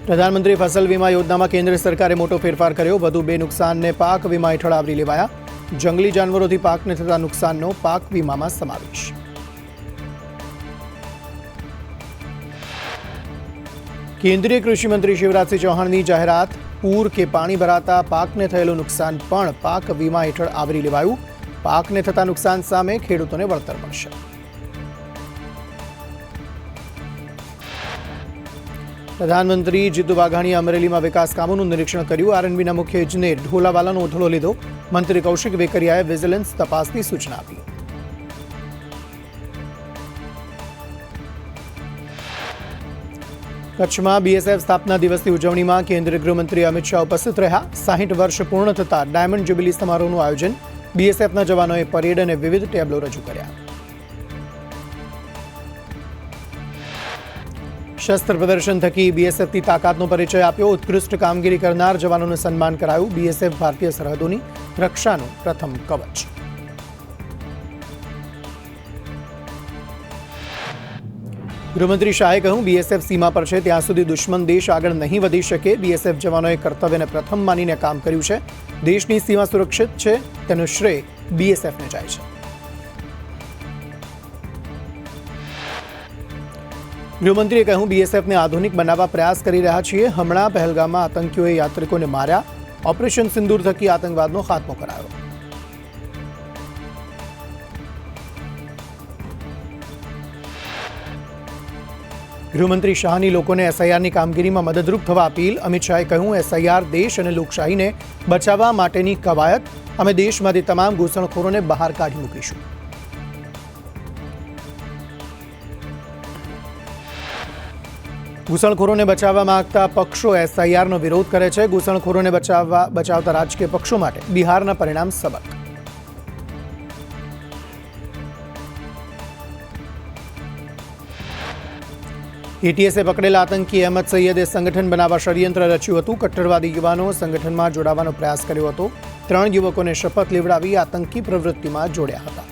પ્રધાનમંત્રી ફસલ વીમા યોજનામાં કેન્દ્ર સરકારે મોટો ફેરફાર કર્યો. વધુ 2 નુકસાનને પાક વીમા હેઠળ આવરી લેવાયા. જંગલી જાનવરોથી પાકને થતા નુકસાનનો પાક વીમામાં સમાવેશ. કેન્દ્રીય કૃષિ મંત્રી શિવરાજસિંહ ચૌહાણની જાહેરાત. પૂર કે પાણી ભરાતા પાકને થયેલું નુકસાન પણ પાક વીમા હેઠળ આવરી લેવાયું. પાકને થતા નુકસાન સામે ખેડૂતોને વળતર મળશે. પ્રધાનમંત્રી જીતુ વાઘાણીએ અમરેલીમાં વિકાસ કામોનું નિરીક્ષણ કર્યું. આરએનબીના મુખ્ય ઇજનેર ઢોલાવાલાનો ઉધડો લીધો. મંત્રી કૌશિક વેકરિયાએ વિજિલન્સ તપાસની સૂચના આપી. કચ્છમાં બીએસએફ સ્થાપના દિવસની ઉજવણીમાં કેન્દ્રીય ગૃહમંત્રી અમિત શાહ ઉપસ્થિત રહ્યા. 60 વર્ષ પૂર્ણ થતા ડાયમંડ જ્યુબિલી સમારોહનું આયોજન. બીએસએફના જવાનોએ પરેડ અને વિવિધ ટેબ્લો રજૂ કર્યા. શસ્ત્ર પ્રદર્શન થકી બીએસએફની તાકાતનો પરિચય આપ્યો. ઉત્કૃષ્ટ કામગીરી કરનાર જવાનોનું સન્માન કરાયું. બીએસએફ ભારતીય સરહદોની રક્ષાનું પ્રથમ કવચ. ગૃહમંત્રી શાહે કહ્યું, બીએસએફ સીમા પર છે ત્યાં સુધી દુશ્મન દેશ આગળ નહીં વધી શકે. બીએસએફ જવાનોએ કર્તવ્યને પ્રથમ માનીને કામ કર્યું છે. દેશની સીમા સુરક્ષિત છે તેનું શ્રેય બીએસએફને જાય છે. ગૃહમંત્રીએ કહ્યું, બીએસએફને આધુનિક બનાવવા પ્રયાસ કરી રહ્યા છીએ. હમણાં પહેલગામમાં આતંકીઓએ યાત્રિકોને માર્યા. ઓપરેશન સિંદૂર થકી આતંકવાદનો ખાત્મો કરાયો. ગૃહમંત્રી શાહની લોકોને એસઆઈઆરની કામગીરીમાં મદદરૂપ થવા અપીલ. અમિત શાહે કહ્યું, એસઆઈઆર દેશ અને લોકશાહીને બચાવવા માટેની કવાયત. અમે દેશમાંથી તમામ ઘૂસણખોરોને બહાર કાઢી મૂકીશું. ઘૂસણખોરોને બચાવવા માંગતા પક્ષો એસઆઈઆરનો વિરોધ કરે છે. ઘૂસણખોરોને બચાવતા રાજકીય પક્ષો માટે બિહારના પરિણામ સબક. એટીએસે પકડેલા આતંકી અહેમદ સૈયદે સંગઠન બનાવવા ષડયંત્ર રચ્યું હતું. કટ્ટરવાદી યુવાનો સંગઠનમાં જોડાવાનો પ્રયાસ કર્યો હતો. 3 યુવકોને શપથ લેવડાવી આતંકી પ્રવૃત્તિમાં જોડ્યા હતા.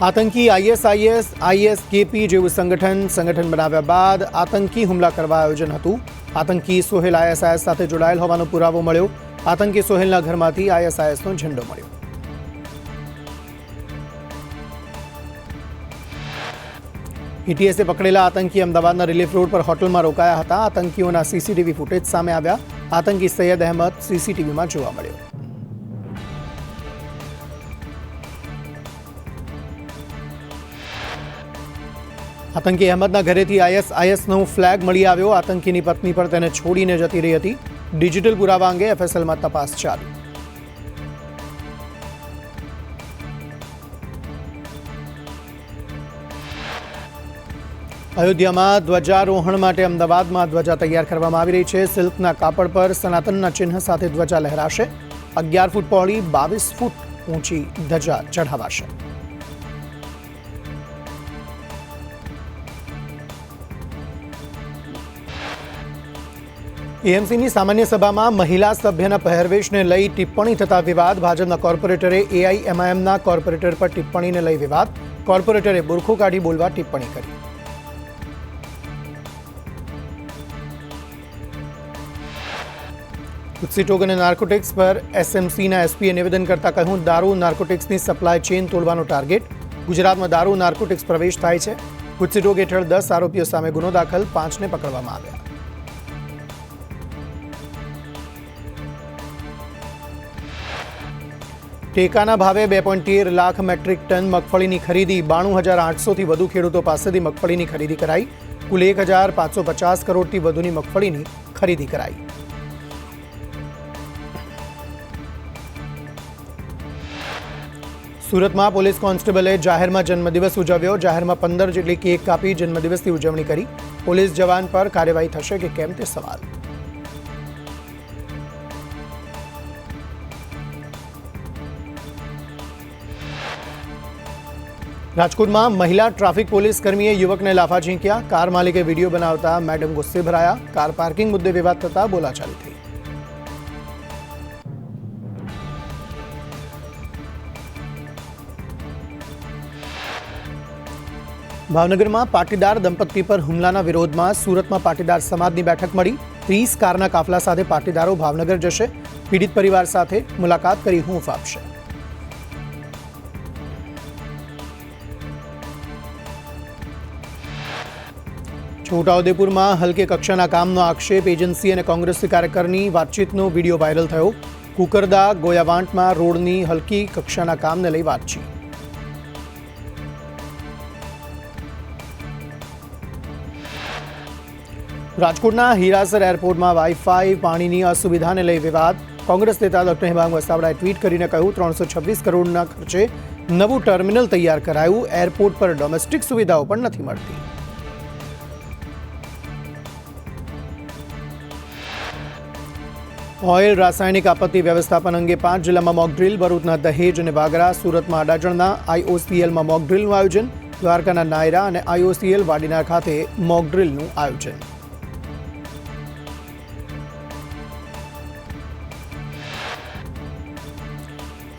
આતંકી આઈએસકેપી જેવું સંગઠન બનાવ્યા બાદ આતંકી હુમલા કરવા આયોજન હતું. આતંકી સોહેલ આઈએસઆઈએસ સાથે જોડાયેલ હોવાનો પુરાવો મળ્યો. આતંકી સોહેલના ઘરમાંથી આઈએસઆઈએસનો ઝંડો મળ્યો. એટીએસે પકડેલા આતંકી અમદાવાદના રિલીફ રોડ પર હોટલમાં રોકાયા હતા. આતંકીઓના સીસીટીવી ફૂટેજ સામે આવ્યા. આતંકી સૈયદ અહેમદ સીસીટીવીમાં જોવા મળ્યો. આતંકી અહેમદના ઘરેથી આઈએસઆઈએસનો ફ્લેગ મળી આવ્યો. આતંકીની પત્ની પર તેને છોડીને જતી રહી હતી. ડિજિટલ પુરાવા અંગે એફએસએલમાં તપાસ ચાલુ. અયોધ્યામાં ધ્વજારોહણ માટે અમદાવાદમાં ધ્વજા તૈયાર કરવામાં આવી રહી છે. સિલ્કના કાપડ પર સનાતનના ચિહ્ન સાથે ધ્વજા લહેરાશે. 11 ફૂટ પહોળી 22 ફૂટ ઊંચી ધજા ચઢાવાશે. એએમસીની સામાન્ય સભામાં મહિલા સભ્યના પહેરવેશને લઈ ટિપ્પણી થતા વિવાદ. ભાજપના કોર્પોરેટરે એઆઈએમઆઈએમના કોર્પોરેટર પર ટિપ્પણીને લઈ વિવાદ. કોર્પોરેટરે બુરખો કાઢી બોલવા ટિપ્પણી કરી. ઉત્સીટોગ અને નાર્કોટિક્સ પર એસએમસીના એસપીએ નિવેદન કરતા કહ્યું, દારૂ નાર્કોટિક્સની સપ્લાય ચેઇન તોડવાનો ટાર્ગેટ. ગુજરાતમાં દારૂ નાર્કોટિક્સ પ્રવેશ થાય છે. ઉત્સીટોગ હેઠળ 10 આરોપીઓ સામે ગુનો દાખલ, 5ને પકડવામાં આવ્યા. ટેકાના ભાવે 2.13 લાખ મેટ્રિક ટન મગફળીની ખરીદી. 92,800થી વધુ ખેડૂતો પાસેથી મગફળીની ખરીદી કરાઈ. કુલ 1,550 કરોડથી વધુની મગફળીની ખરીદી કરાઈ. સુરતમાં પોલીસ કોન્સ્ટેબલે જાહેરમાં જન્મદિવસ ઉજવ્યો. જાહેરમાં 15 જેટલી કેક કાપી જન્મદિવસની ઉજવણી કરી. પોલીસ જવાન પર કાર્યવાહી થશે કે કેમ તે સવાલ. રાજકોટમાં મહિલા ટ્રાફિક પોલીસ કર્મીએ યુવકને લાફા ઝીંક્યા. કાર માલિકે વિડીયો બનાવતા મેડમ ગુસ્સે ભરાયા. કાર પાર્કિંગ મુદ્દે વિવાદ થતા બોલાચાલી થઈ. ભાવનગરમાં પાટીદાર દંપતી પર હુમલાના વિરોધમાં સુરતમાં પાટીદાર સમાજની બેઠક મળી. 30 કારના કાફલા સાથે પાટીદારો ભાવનગર જશે. પીડિત પરિવાર સાથે મુલાકાત કરી હૂંફ આપશે. છોટાઉદેપુરમાં હલકે કક્ષાના કામનો આક્ષેપ એજન્સી અને કોંગ્રેસી કાર્યકરની વાતચીતનો વિડીયો વાયરલ થયો. કુકરદા ગોયાવાંટમાં રોડની હલકી કક્ષાના કામને લઈ વાતચીત. રાજકોટના હીરાસર એરપોર્ટમાં વાઈફાઈ પાણીની અસુવિધાને લઈ વિવાદ. કોંગ્રેસ નેતા ડોક્ટર હેમાંગ વસાવડાએ ટ્વીટ કરીને કહ્યું 326 કરોડના ખર્ચે નવું ટર્મિનલ તૈયાર કરાયું. એરપોર્ટ પર ડોમેસ્ટિક સુવિધાઓ પણ નથી મળતી. ઓઇલ રાસાયણિક આપત્તિ વ્યવસ્થાપન અંગે 5 જિલ્લામાં મોકડ્રીલ. ભરૂચના દહેજ અને વાગરા, સુરતમાં અડાજણના IOCLમાં મોકડ્રીલનું આયોજન. દ્વારકાના નાયરા અને IOCL વાડીનાર ખાતે મોકડ્રીલનું આયોજન.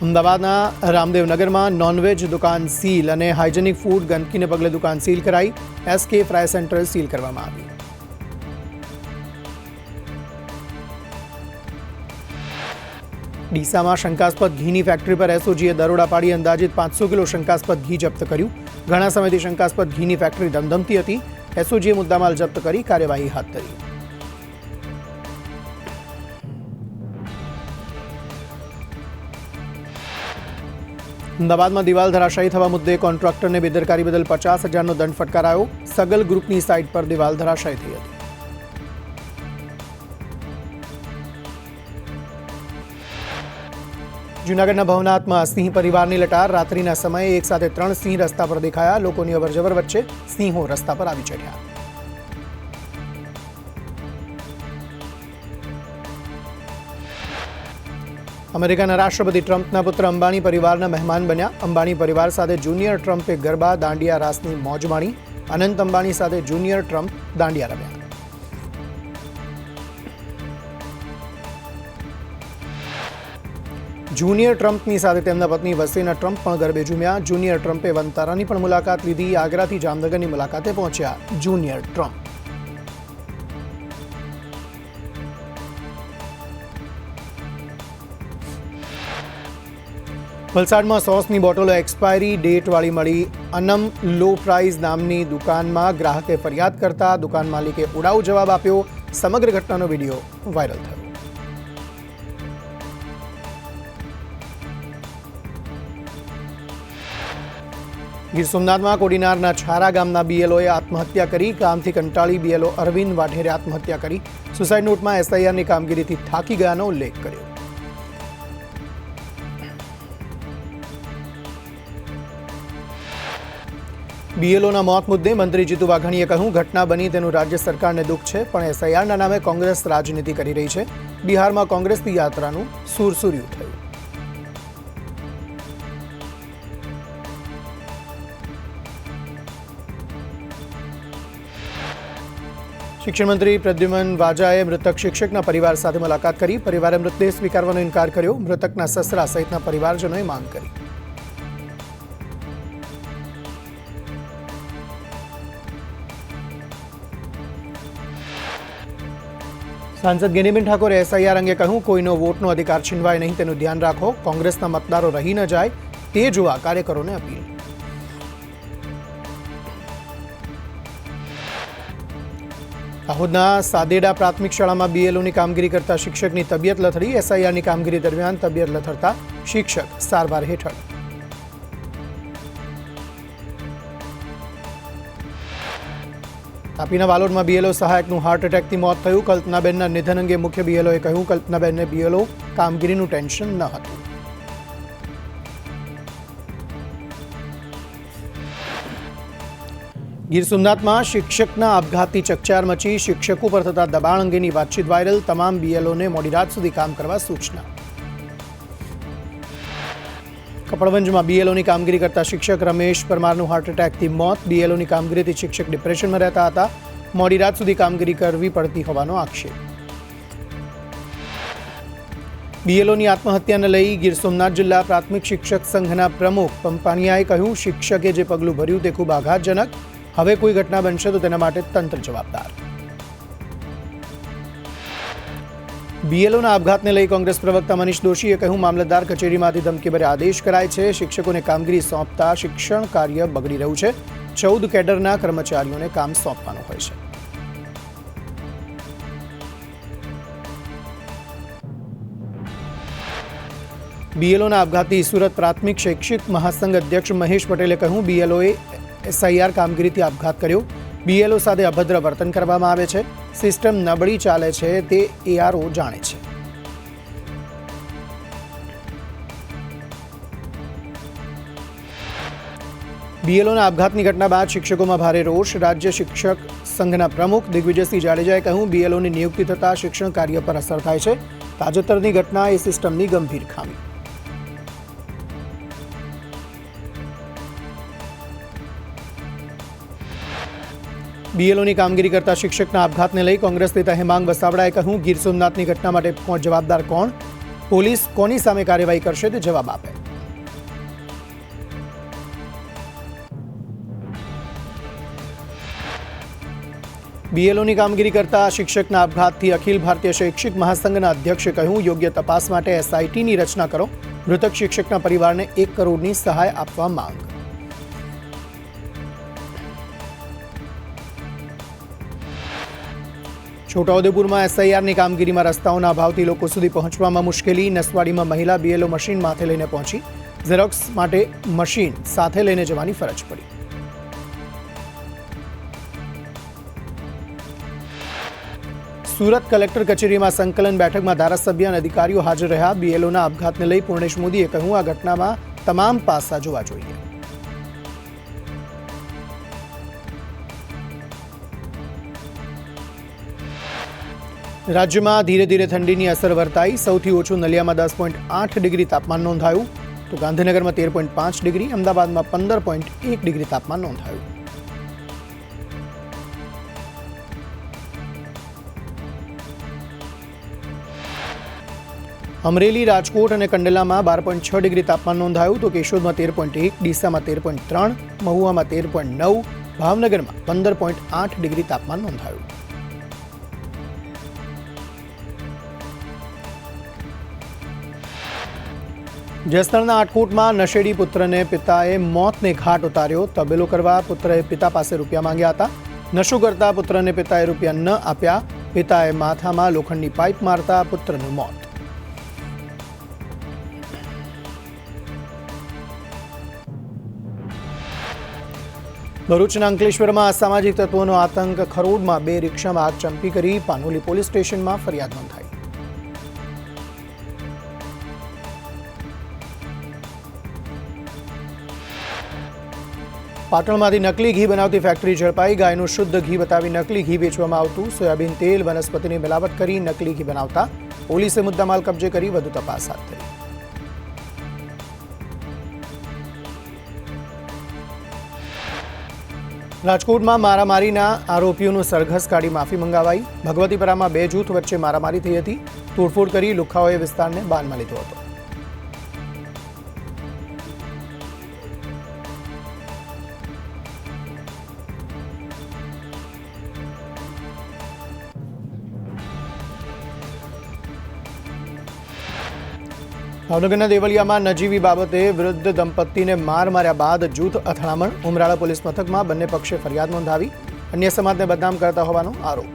અમદાવાદના રામદેવનગરમાં નોનવેજ દુકાન સીલ અને હાઇજેનિક ફૂડ ગંદકીને પગલે દુકાન સીલ કરાઈ. SK ફ્રાય સેન્ટર સીલ કરવામાં આવ્યું. ડીસામાં શંકાસ્પદ ઘીની ફેક્ટરી પર SOGએ દરોડા પાડી અંદાજિત 500 કિલો શંકાસ્પદ ઘી જપ્ત કર્યું. ઘણા સમયથી શંકાસ્પદ ઘીની ફેક્ટરી ધમધમતી હતી. SOGએ મુદ્દામાલ જપ્ત કરી કાર્યવાહી હાથ ધરી. અમદાવાદમાં દિવાલ ધરાશાયી થવા મુદ્દે કોન્ટ્રાક્ટરને બેદરકારી બદલ 50,000નો દંડ ફટકારાયો. સગલ ગ્રુપની સાઇટ પર દિવાલ ધરાશાયી થઈ હતી. જૂનાગઢના ભવનાથમાં સિંહ પરિવારની લટાર. રાત્રિના સમયે એક સાથે 3 સિંહ રસ્તા પર દેખાયા. લોકોની અવરજવર વચ્ચે સિંહો રસ્તા પર આવી ચડ્યા. અમેરિકાના રાષ્ટ્રપતિ ટ્રમ્પના પુત્ર અંબાણી પરિવારના મહેમાન બન્યા. અંબાણી પરિવાર સાથે જુનિયર ટ્રમ્પે ગરબા દાંડિયા રાસની મોજ માણી. અનંત અંબાણી સાથે જુનિયર ટ્રમ્પ દાંડિયા રમ્યા. જુનિયર ટ્રમ્પની સાથે તેમના પત્ની વસીના ટ્રમ્પ પણ ગરબે ઝૂમ્યા. જુનિયર ટ્રમ્પે વનતારાની પણ મુલાકાત લીધી. આગ્રાથી જામનગરની મુલાકાતે પહોંચ્યા જુનિયર ટ્રમ્પ. વલસાડમાં સોસની બોટલો એક્સપાયરી ડેટવાળી મળી. અનમ લો પ્રાઇઝ નામની દુકાનમાં ગ્રાહકે ફરિયાદ કરતા દુકાન માલિકે ઉડાઉ જવાબ આપ્યો. સમગ્ર ઘટનાનો વિડીયો વાયરલ થયો. ગીર સોમનાથમાં કોડીનારના છારા ગામના BLOએ આત્મહત્યા કરી. કામથી કંટાળી BLO અરવિંદ વાઢેરે આત્મહત્યા કરી. સુસાઇડ નોટમાં SIRની કામગીરીથી થાકી ગયાનો ઉલ્લેખ કર્યો. BLOના મોત મુદ્દે મંત્રી જીતુ વાઘાણીએ કહ્યું ઘટના બની તેનું રાજ્ય સરકારને દુઃખ છે, પણ SIRના નામે કોંગ્રેસ રાજનીતિ કરી રહી છે. બિહારમાં કોંગ્રેસની યાત્રાનું સુરસુર્યું થયું. શિક્ષણ મંત્રી પ્રદ્યુમન વાજાએ મૃતક શિક્ષકના પરિવાર સાથે મુલાકાત કરી. પરિવારે મૃતદેહ સ્વીકારવાનો ઇનકાર કર્યો. મૃતકના સસરા સહિતના પરિવારજનોએ માંગ કરી. સાંસદ ગેનીબેન ઠાકોરે SIR અંગે કહ્યું કોઈનો વોટનો અધિકાર છીનવાય નહીં તેનું ધ્યાન રાખો. કોંગ્રેસના મતદારો રહી ન જાય તે જોવા કાર્યકરોને અપીલ. દાહોદના સાદેડા પ્રાથમિક શાળામાં BLOની કામગીરી કરતા શિક્ષકની તબિયત લથડી. SIRની કામગીરી દરમિયાન તબિયત લથડતા શિક્ષક સારવાર હેઠળ. તાપીના વાલોડમાં BLO સહાયકનું હાર્ટ એટેકથી મોત થયું. કલ્પનાબેનના નિધન અંગે મુખ્ય BLOએ કહ્યું કલ્પનાબેનને BLO કામગીરીનું ટેન્શન ન હતું. ગીર સોમનાથમાં શિક્ષકના આપઘાતથી ચકચાર મચી. શિક્ષકો પર થતા દબાણ અંગેની વાતચીત વાયરલ. તમામ BLOને મોડી રાત સુધી કામ કરવા સૂચના. કપડવંજમાં BLOની કામગીરી કરતા શિક્ષક રમેશ પરમારનું હાર્ટ એટેકથી મોત. BLOની કામગીરીથી શિક્ષક ડિપ્રેશનમાં રહેતા હતા. મોડી રાત સુધી કામગીરી કરવી પડતી હોવાનો આક્ષેપ. BLOની આત્મહત્યાને લઈ ગીર સોમનાથ જિલ્લા પ્રાથમિક શિક્ષક સંઘના પ્રમુખ પંપાનિયાએ કહ્યું શિક્ષકે જે પગલું ભર્યું તે ખૂબ આઘાતજનક. હવે કોઈ ઘટના બનશે તો તેના માટે તંત્ર જવાબદાર. બીએલઓના આપઘાતને લઈ કોંગ્રેસ પ્રવક્તા મનીષ દોશીએ કહ્યું, મામલતદાર કચેરીમાંથી ધમકીભર્યા આદેશ કરાય છે. શિક્ષકોને કામગીરી સોંપતા શિક્ષણ કાર્ય બગડી રહ્યું છે. 14 કેડરના કર્મચારીઓને કામ સોંપવાનું હોય છે. બીએલઓના આપઘાતથી સુરત પ્રાથમિક શૈક્ષિક મહાસંઘ અધ્યક્ષ મહેશ પટેલે કહ્યું, બીએલઓએ એસઆઈઆર કામગીરીથી આપઘાત કર્યો. બીએલઓ સાથે અભદ્ર વર્તન કરવામાં આવે છે. સિસ્ટમ નબળી ચાલે છે તે એઆરઓ જાણે છે. બીએલઓના આપઘાતની ઘટના બાદ શિક્ષકોમાં ભારે રોષ. રાજ્ય શિક્ષક સંઘના પ્રમુખ દિગ્વિજયસિંહ જાડેજાએ કહ્યું, બીએલઓની નિયુક્તિ થતાં શિક્ષણ કાર્ય પર અસર થાય છે. તાજેતરની ઘટના એ સિસ્ટમની ગંભીર ખામી. બીએલઓની કામગીરી કરતા શિક્ષકના આપઘાતને લઈ કોંગ્રેસ નેતા હેમાંગ વસાવડાએ કહ્યું, ગીર સોમનાથની ઘટના માટે જવાબદાર કોણ? પોલીસ કોની સામે કાર્યવાહી કરશે તે જવાબ આપે. બીએલઓની કામગીરી કરતા શિક્ષકના આપઘાતથી અખિલ ભારતીય શૈક્ષિક મહાસંઘના અધ્યક્ષે કહ્યું, યોગ્ય તપાસ માટે એસઆઈટીની રચના કરો. મૃતક શિક્ષકના પરિવારને 1 કરોડની સહાય આપવા માંગ. છોટાઉદેપુરમાં એસઆઈઆરની કામગીરીમાં રસ્તાઓના અભાવથી લોકો સુધી પહોંચવામાં મુશ્કેલી. નસવાડીમાં મહિલા બીએલઓ મશીન માથે લઈને પહોંચી. ઝેરોક્સ માટે મશીન સાથે લઈને જવાની ફરજ પડી. સુરત કલેક્ટર કચેરીમાં સંકલન બેઠકમાં ધારાસભ્ય અને અધિકારીઓ હાજર રહ્યા. બીએલઓના આપઘાતને લઈ પૂર્ણેશ મોદીએ કહ્યું, આ ઘટનામાં તમામ પાસા જોવા જોઈએ. રાજ્યમાં ધીરે ધીરે ઠંડીની અસર વર્તાઈ. સૌથી ઓછું નલિયામાં 10.8 ડિગ્રી તાપમાન નોંધાયું, તો ગાંધીનગરમાં 13.5 ડિગ્રી, અમદાવાદમાં 15.1 ડિગ્રી તાપમાન નોંધાયું. અમરેલી, રાજકોટ અને કંડલામાં 12.6 ડિગ્રી તાપમાન નોંધાયું, તો કેશોદમાં 13.1, ડીસામાં 13.3, મહુવામાં 13.9, ભાવનગરમાં 15.8 ડિગ્રી તાપમાન નોંધાયું. જસદણના આટકોટમાં નશેડી પુત્રને પિતાએ મોતને ઘાટ ઉતાર્યો. તબેલો કરવા પુત્રએ પિતા પાસે રૂપિયા માંગ્યા હતા. નશો કરતા પુત્રને પિતાએ રૂપિયા ન આપ્યા. પિતાએ માથામાં લોખંડની પાઇપ મારતા પુત્રનું મોત. ભરૂચના અંકલેશ્વરમાં અસામાજિક તત્વોનો આતંક. ખરોડમાં 2 રિક્ષામાં આગ ચંપી કરી. પાનોલી પોલીસ સ્ટેશનમાં ફરિયાદ નોંધાઈ. પાટણમાંથી નકલી ઘી બનાવતી ફેક્ટરી ઝડપાઈ. ગાયનું શુદ્ધ ઘી બતાવી નકલી ઘી વેચવામાં આવતું. સોયાબીન તેલ, વનસ્પતિની મિલાવટ કરી નકલી ઘી બનાવતા. પોલીસે મુદ્દામાલ કબજે કરી વધુ તપાસ હાથ ધરી. રાજકોટમાં મારામારીના આરોપીઓનું સરઘસ કાઢી માફી મંગાવાઈ. ભગવતીપરામાં 2 જૂથ વચ્ચે મારામારી થઈ હતી. તોડફોડ કરી લુખ્ખાઓએ વિસ્તારને બાનમાં લીધો હતો. ભાવનગરના દેવલિયામાં નજીવી બાબતે વૃદ્ધ દંપતીને માર્યા બાદ જૂથ અથડામણ. ઉમરાળા પોલીસ મથકમાં બંને પક્ષે ફરિયાદ નોંધાવી. અન્ય સમાજને બદનામ કરતા હોવાનો આરોપ.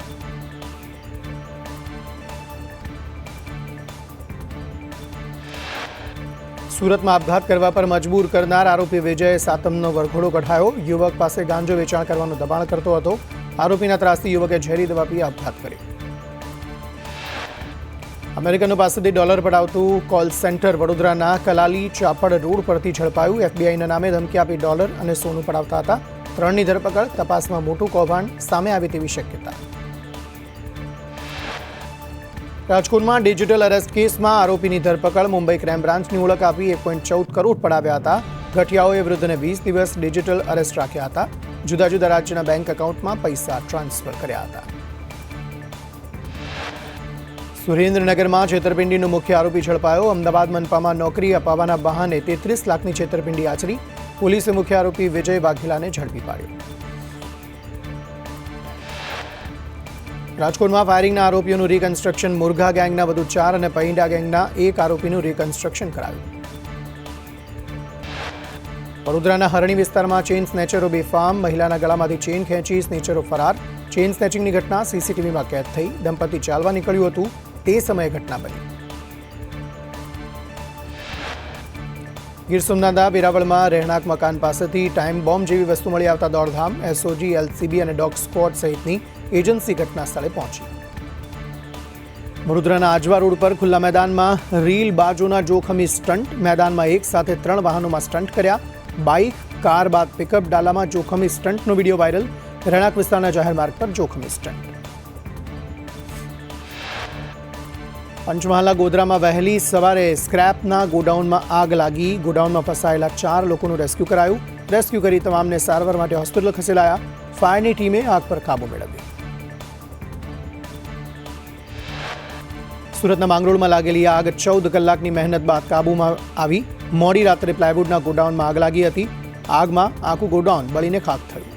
સુરતમાં આપઘાત કરવા પર મજબૂર કરનાર આરોપી વિજય સાતમનો વરઘોડો કઢાયો. યુવક પાસે ગાંજો વેચાણ કરવાનું દબાણ કરતો હતો. આરોપીના ત્રાસથી યુવકે ઝેરી દવા પી આપઘાત કર્યો. અમેરિકનો પાસેથી ડોલર પડાવતું કોલ સેન્ટર વડોદરાના કલાલી ચાપડ રોડ પરથી ઝડપાયું. એફબીઆઈના નામે ધમકી આપી ડોલર અને સોનું પડાવતા હતા. 3ની ધરપકડ. તપાસમાં મોટું કૌભાંડ સામે આવે તેવી શક્યતા. રાજકોટમાં ડિજિટલ અરેસ્ટ કેસમાં આરોપીની ધરપકડ. મુંબઈ ક્રાઇમ બ્રાન્ચની ઓળખ આપી 1.14 કરોડ પડાવ્યા હતા. ગઠિયાઓએ વૃદ્ધને 20 દિવસ ડિજિટલ અરેસ્ટ રાખ્યા હતા. જુદા જુદા રાજ્યના બેંક એકાઉન્ટમાં પૈસા ટ્રાન્સફર કર્યા હતા. સુરેન્દ્રનગરમાં છેતરપિંડીનો મુખ્ય આરોપી ઝડપાયો. અમદાવાદ મનપામાં નોકરી અપાવવાના બહાને 33 લાખની છેતરપિંડી આચરી. પોલીસે મુખ્ય આરોપી વિજય વાઘેલાને ઝડપી પાડ્યો. રાજકોટમાં ફાયરિંગના આરોપીઓનું રિકન્સ્ટ્રક્શન. મુરઘા ગેંગના વધુ 4 અને પૈંડા ગેંગના 1 આરોપીનું રિકન્સ્ટ્રક્શન કરાયું. વડોદરાના હરણી વિસ્તારમાં ચેઇન સ્નેચરો બેફામ. મહિલાના ગળામાંથી ચેઇન ખેંચી સ્નેચરો ફરાર. ચેઇન સ્નેચિંગની ઘટના સીસીટીવીમાં કેદ થઈ. દંપતી ચાલવા નીકળ્યું હતું તે સમયે ઘટના બની. ગીર સોમનાથના વેરાવળમાં રહેણાંક મકાન પાસેથી ટાઈમ બોમ્બ જેવી વસ્તુ મળી આવતા દોડધામ. એસઓજી, એલસીબી અને ડોગ સ્ક્વોડ સહિતની એજન્સી ઘટના સ્થળે પહોંચી. વડોદરાના આજવા રોડ પર ખુલ્લા મેદાનમાં રીલ બાજુના જોખમી સ્ટન્ટ. મેદાનમાં એક સાથે 3 વાહનોમાં સ્ટન્ટ કર્યા. બાઇક, કાર બાદ પિકઅપ ડાલામાં જોખમી સ્ટન્ટનો વિડીયો વાયરલ. રહેણાંક વિસ્તારના જાહેર માર્ગ પર જોખમી સ્ટન્ટ. પંચમહાલના ગોધરામાં વહેલી સવારે સ્ક્રેપના ગોડાઉનમાં આગ લાગી. ગોડાઉનમાં ફસાયેલા 4 લોકોનું રેસ્ક્યુ કરાયું. રેસ્ક્યુ કરી તમામને સારવાર માટે હોસ્પિટલ ખસેડાયા. ફાયરની ટીમે આગ પર કાબૂ મેળવ્યો. સુરતના માંગરોળમાં લાગેલી આગ 14 કલાકની મહેનત બાદ કાબૂમાં આવી. મોડી રાત્રે પ્લાયવુડના ગોડાઉનમાં આગ લાગી હતી. આગમાં આખું ગોડાઉન બળીને ખાખ થયું.